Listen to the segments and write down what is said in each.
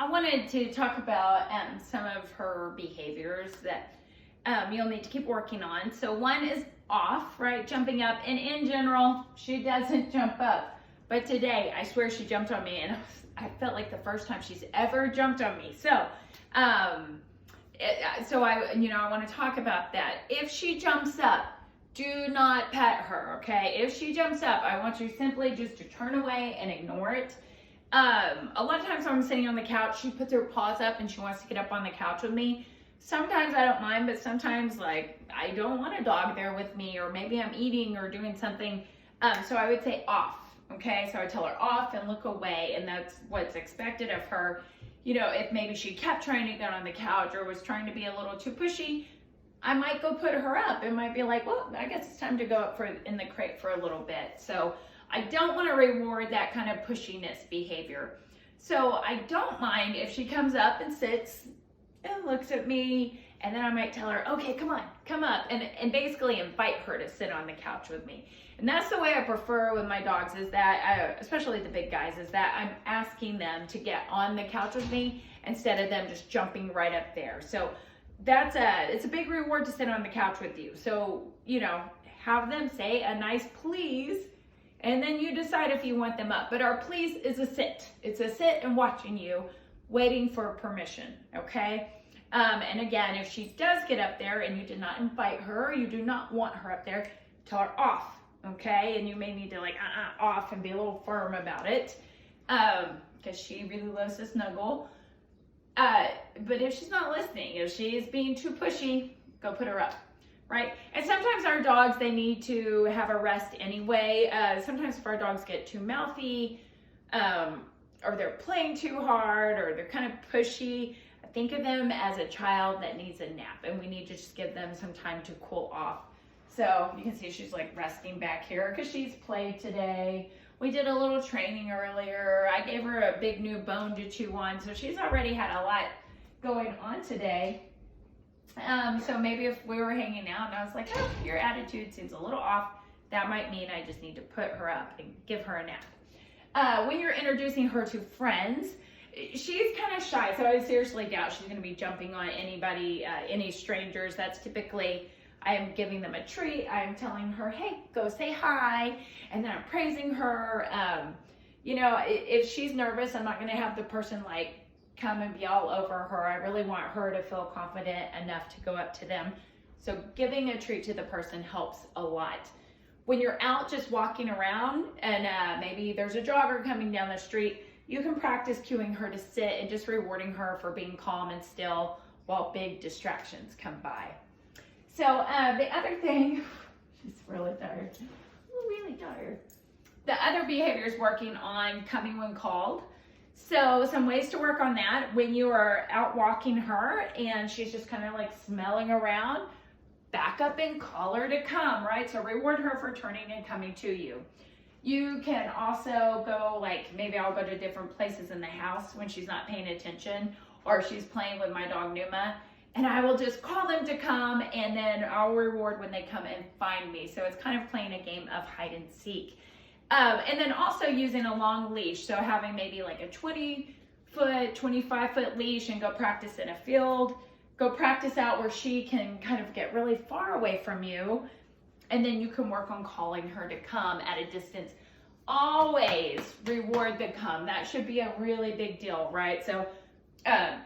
I wanted to talk about some of her behaviors that you'll need to keep working on. So one is off, right? Jumping up. And in general, she doesn't jump up. But today, I swear she jumped on me. And I felt like the first time she's ever jumped on me. So, I want to talk about that. If she jumps up, do not pet her, okay? If she jumps up, I want you simply just to turn away and ignore it. A lot of times when I'm sitting on the couch, she puts her paws up and she wants to get up on the couch with me. Sometimes I don't mind, but sometimes like I don't want a dog there with me, or maybe I'm eating or doing something. So I would say off, okay? So I tell her off and look away, and that's what's expected of her. You know, if maybe she kept trying to get on the couch or was trying to be a little too pushy, I might go put her up. It might be like, well, I guess it's time to go up in the crate for a little bit. So I don't want to reward that kind of pushiness behavior. So I don't mind if she comes up and sits and looks at me, and then I might tell her, okay, come on, come up, and basically invite her to sit on the couch with me. And that's the way I prefer with my dogs, is that, especially the big guys, is that I'm asking them to get on the couch with me instead of them just jumping right up there. So it's a big reward to sit on the couch with you. So, have them say a nice please, and then you decide if you want them up. But our please is a sit. It's a sit and watching you, waiting for permission, okay? And again, if she does get up there and you did not invite her, you do not want her up there, tell her off, okay? And you may need to off and be a little firm about it, because she really loves to snuggle. But if she's not listening, if she is being too pushy, go put her up, right? And sometimes our dogs, they need to have a rest anyway. Sometimes if our dogs get too mouthy, or they're playing too hard, or they're kind of pushy, think of them as a child that needs a nap, and we need to just give them some time to cool off. So you can see she's like resting back here because she's played today. We did a little training earlier. I gave her a big new bone to chew on, so she's already had a lot going on today. So maybe if we were hanging out and I was like, oh, your attitude seems a little off, that might mean I just need to put her up and give her a nap. When you're introducing her to friends, she's kind of shy, so I seriously doubt she's going to be jumping on anybody, any strangers. That's typically, I am giving them a treat. I'm telling her, hey, go say hi, and then I'm praising her. If she's nervous, I'm not going to have the person come and be all over her. I really want her to feel confident enough to go up to them. So giving a treat to the person helps a lot. When you're out just walking around and maybe there's a jogger coming down the street, you can practice cueing her to sit and just rewarding her for being calm and still while big distractions come by. So the other thing, she's really tired, really tired. The other behavior is working on coming when called. So some ways to work on that: when you are out walking her and she's just kind of smelling around, back up and call her to come, right? So reward her for turning and coming to you. You can also go, maybe I'll go to different places in the house when she's not paying attention, or she's playing with my dog Numa, and I will just call them to come, and then I'll reward when they come and find me. So it's kind of playing a game of hide and seek. And then also using a long leash. So having maybe a 20-foot, 25-foot leash, and go practice in a field. Go practice out where she can kind of get really far away from you. And then you can work on calling her to come at a distance. Always reward the come. That should be a really big deal, right? So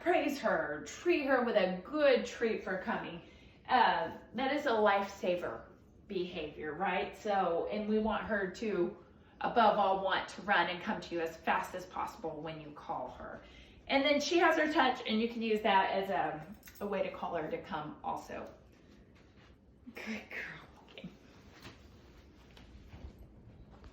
praise her, treat her with a good treat for coming. That is a lifesaver behavior, right? So, and we want her to, above all, want to run and come to you as fast as possible when you call her. And then she has her touch, and you can use that as a way to call her to come also. Good girl.